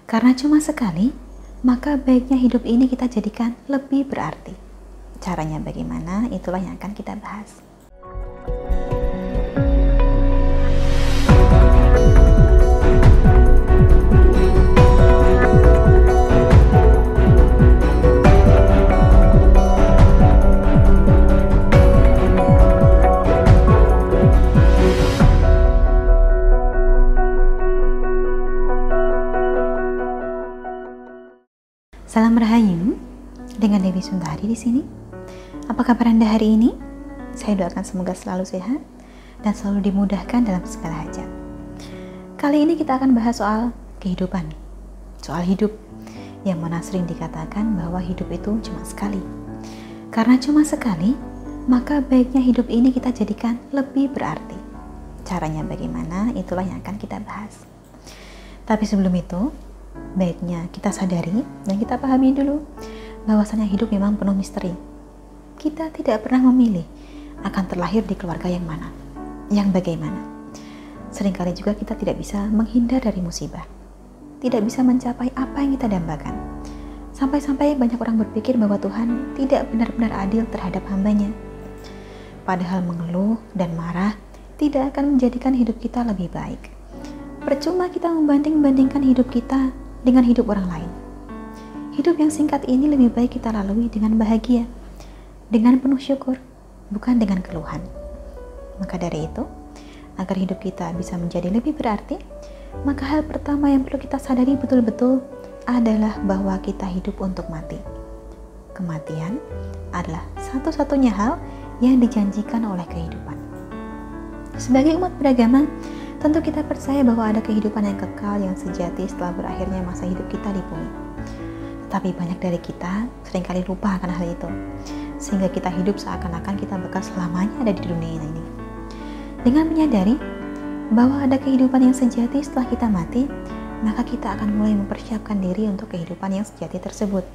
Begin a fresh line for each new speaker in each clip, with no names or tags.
Karena cuma sekali, maka baiknya hidup ini kita jadikan lebih berarti. Caranya bagaimana? Itulah yang akan kita bahas. Salam Rahayu, dengan Dewi Sundari di sini. Apa kabar Anda hari ini? Saya doakan semoga selalu sehat dan selalu dimudahkan dalam segala hajat. Kali ini kita akan bahas soal kehidupan, soal hidup, yang mana sering dikatakan bahwa hidup itu cuma sekali. Karena cuma sekali, maka baiknya hidup ini kita jadikan lebih berarti. Caranya bagaimana? Itulah yang akan kita bahas. Tapi sebelum itu, baiknya kita sadari dan kita pahami dulu bahwasanya hidup memang penuh misteri. Kita tidak pernah memilih akan terlahir di keluarga yang mana, yang bagaimana. Seringkali juga kita tidak bisa menghindar dari musibah, tidak bisa mencapai apa yang kita dambakan. Sampai-sampai banyak orang berpikir bahwa Tuhan tidak benar-benar adil terhadap hambanya. Padahal mengeluh dan marah tidak akan menjadikan hidup kita lebih baik. Percuma kita membanding-bandingkan hidup kita dengan hidup orang lain. Hidup yang singkat ini lebih baik kita lalui dengan bahagia, dengan penuh syukur, bukan dengan keluhan. Maka dari itu, agar hidup kita bisa menjadi lebih berarti, maka hal pertama yang perlu kita sadari betul-betul adalah bahwa kita hidup untuk mati. Kematian adalah satu-satunya hal yang dijanjikan oleh kehidupan. Sebagai umat beragama, tentu kita percaya bahwa ada kehidupan yang kekal yang sejati setelah berakhirnya masa hidup kita di bumi. Tetapi banyak dari kita seringkali lupa akan hal itu, sehingga kita hidup seakan-akan kita bakal selamanya ada di dunia ini. Dengan menyadari bahwa ada kehidupan yang sejati setelah kita mati, maka kita akan mulai mempersiapkan diri untuk kehidupan yang sejati tersebut.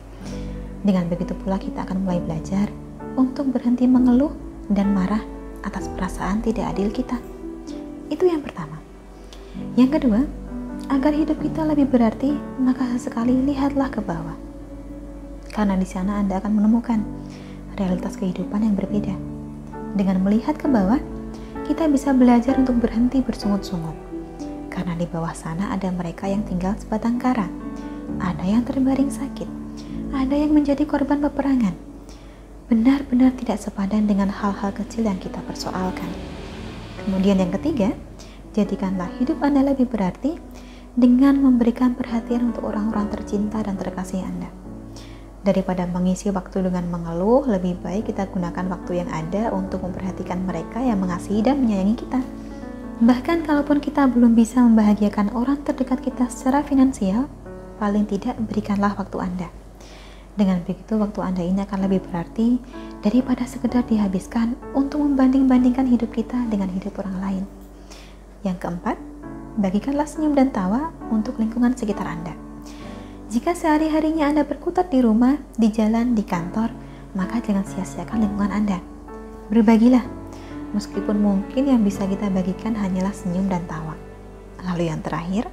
Dengan begitu pula kita akan mulai belajar untuk berhenti mengeluh dan marah atas perasaan tidak adil kita. Itu yang pertama. Yang kedua, agar hidup kita lebih berarti, maka sesekali lihatlah ke bawah. Karena di sana Anda akan menemukan realitas kehidupan yang berbeda. Dengan melihat ke bawah, kita bisa belajar untuk berhenti bersungut-sungut. Karena di bawah sana ada mereka yang tinggal sebatang kara. Ada yang terbaring sakit. Ada yang menjadi korban peperangan. Benar-benar tidak sepadan dengan hal-hal kecil yang kita persoalkan. Kemudian yang ketiga, jadikanlah hidup Anda lebih berarti dengan memberikan perhatian untuk orang-orang tercinta dan terkasih Anda. Daripada mengisi waktu dengan mengeluh, lebih baik kita gunakan waktu yang ada untuk memperhatikan mereka yang mengasihi dan menyayangi kita. Bahkan kalaupun kita belum bisa membahagiakan orang terdekat kita secara finansial, paling tidak berikanlah waktu Anda. Dengan begitu waktu Anda ini akan lebih berarti daripada sekedar dihabiskan untuk membanding-bandingkan hidup kita dengan hidup orang lain. Yang keempat, bagikanlah senyum dan tawa untuk lingkungan sekitar Anda. Jika sehari-harinya Anda berkutat di rumah, di jalan, di kantor, maka jangan sia-siakan lingkungan Anda. Berbagilah, meskipun mungkin yang bisa kita bagikan hanyalah senyum dan tawa. Lalu yang terakhir,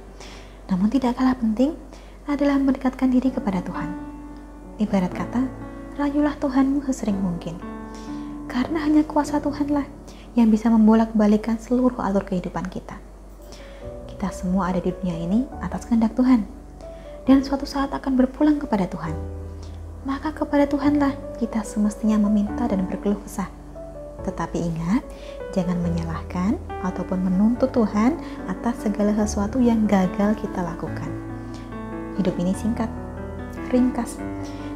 namun tidak kalah penting, adalah mendekatkan diri kepada Tuhan. Ibarat kata, rayulah Tuhanmu sesering mungkin. Karena hanya kuasa Tuhanlah yang bisa membolak-balikan seluruh alur kehidupan kita. Kita semua ada di dunia ini atas kehendak Tuhan, dan suatu saat akan berpulang kepada Tuhan. Maka kepada Tuhanlah kita semestinya meminta dan berkeluh kesah. Tetapi ingat, jangan menyalahkan ataupun menuntut Tuhan atas segala sesuatu yang gagal kita lakukan. Hidup ini singkat, ringkas.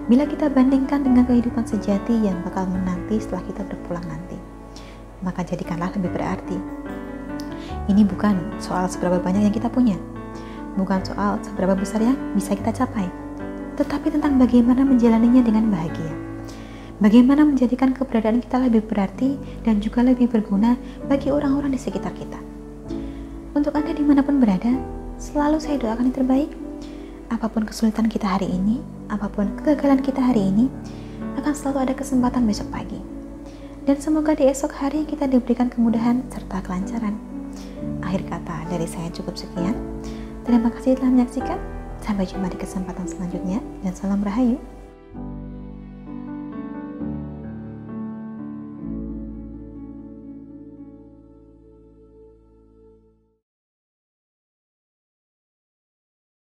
Bila kita bandingkan dengan kehidupan sejati yang bakal menanti setelah kita berpulang nanti, maka jadikanlah lebih berarti. Ini bukan soal seberapa banyak yang kita punya, bukan soal seberapa besar yang bisa kita capai, tetapi tentang bagaimana menjalaninya dengan bahagia. Bagaimana menjadikan keberadaan kita lebih berarti dan juga lebih berguna bagi orang-orang di sekitar kita. Untuk Anda dimanapun berada, selalu saya doakan yang terbaik. Apapun kesulitan kita hari ini, apapun kegagalan kita hari ini, akan selalu ada kesempatan besok pagi. Dan semoga di esok hari kita diberikan kemudahan serta kelancaran. Akhir kata dari saya cukup sekian. Terima kasih telah menyaksikan. Sampai jumpa di kesempatan selanjutnya dan salam rahayu.